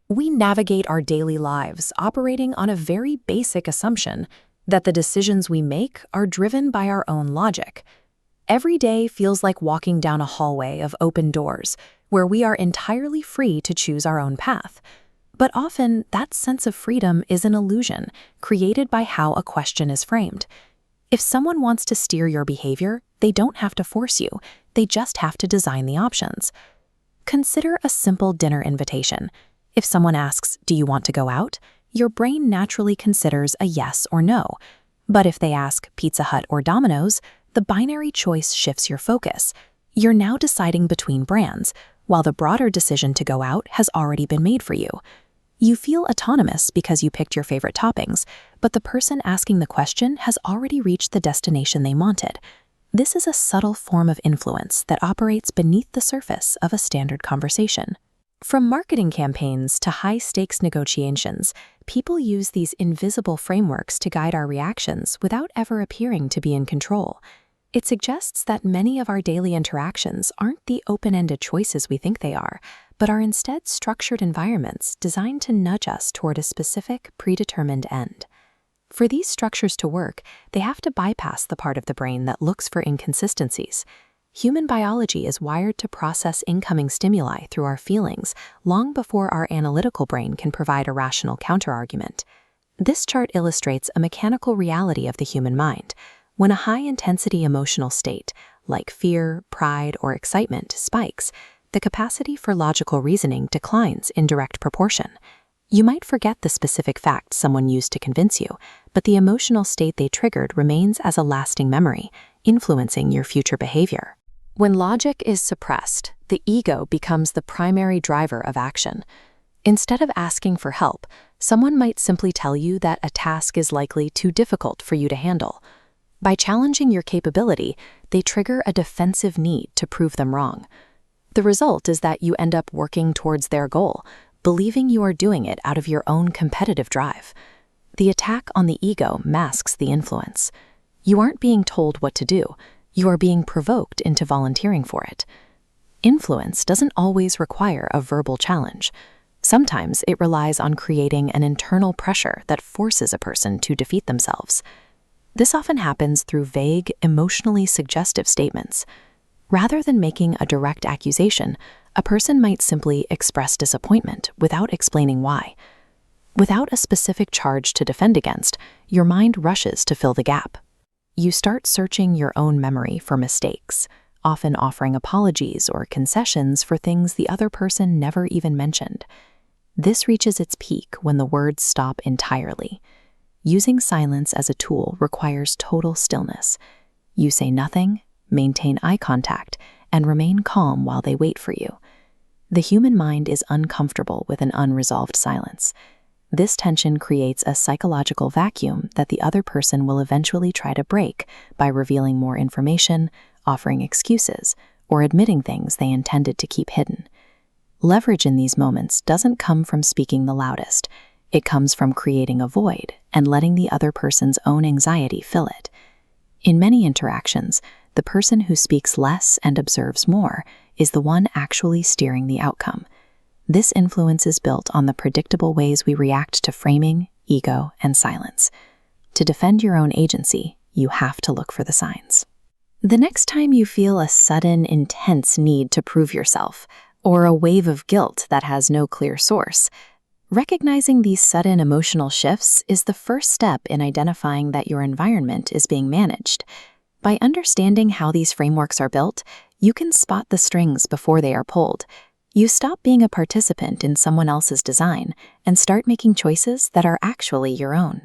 We navigate our daily lives operating on a very basic assumption that the decisions we make are driven by our own logic. Every day feels like walking down a hallway of open doors where we are entirely free to choose our own path. But often, that sense of freedom is an illusion created by how a question is framed. If someone wants to steer your behavior, they don't have to force you, they just have to design the options. Consider a simple dinner invitation. If someone asks, "Do you want to go out?" your brain naturally considers a yes or no. But if they ask Pizza Hut or Domino's, the binary choice shifts your focus. You're now deciding between brands, while the broader decision to go out has already been made for you. You feel autonomous because you picked your favorite toppings, but the person asking the question has already reached the destination they wanted. This is a subtle form of influence that operates beneath the surface of a standard conversation. From marketing campaigns to high-stakes negotiations, people use these invisible frameworks to guide our reactions without ever appearing to be in control. It suggests that many of our daily interactions aren't the open-ended choices we think they are, but are instead structured environments designed to nudge us toward a specific, predetermined end. For these structures to work, they have to bypass the part of the brain that looks for inconsistencies. Human biology is wired to process incoming stimuli through our feelings long before our analytical brain can provide a rational counterargument. This chart illustrates a mechanical reality of the human mind. When a high-intensity emotional state, like fear, pride, or excitement, spikes, the capacity for logical reasoning declines in direct proportion. You might forget the specific fact someone used to convince you, but the emotional state they triggered remains as a lasting memory, influencing your future behavior. When logic is suppressed, the ego becomes the primary driver of action. Instead of asking for help, someone might simply tell you that a task is likely too difficult for you to handle. By challenging your capability, they trigger a defensive need to prove them wrong. The result is that you end up working towards their goal, believing you are doing it out of your own competitive drive. The attack on the ego masks the influence. You aren't being told what to do, you are being provoked into volunteering for it. Influence doesn't always require a verbal challenge. Sometimes it relies on creating an internal pressure that forces a person to defeat themselves. This often happens through vague, emotionally suggestive statements. Rather than making a direct accusation, a person might simply express disappointment without explaining why. Without a specific charge to defend against, your mind rushes to fill the gap. You start searching your own memory for mistakes, often offering apologies or concessions for things the other person never even mentioned. This reaches its peak when the words stop entirely. Using silence as a tool requires total stillness. You say nothing, maintain eye contact, and remain calm while they wait for you. The human mind is uncomfortable with an unresolved silence. This tension creates a psychological vacuum that the other person will eventually try to break by revealing more information, offering excuses, or admitting things they intended to keep hidden. Leverage in these moments doesn't come from speaking the loudest. It comes from creating a void and letting the other person's own anxiety fill it. In many interactions, the person who speaks less and observes more is the one actually steering the outcome. This influence is built on the predictable ways we react to framing, ego, and silence. To defend your own agency, you have to look for the signs. The next time you feel a sudden, intense need to prove yourself, or a wave of guilt that has no clear source, recognizing these sudden emotional shifts is the first step in identifying that your environment is being managed. By understanding how these frameworks are built, you can spot the strings before they are pulled. You stop being a participant in someone else's design and start making choices that are actually your own.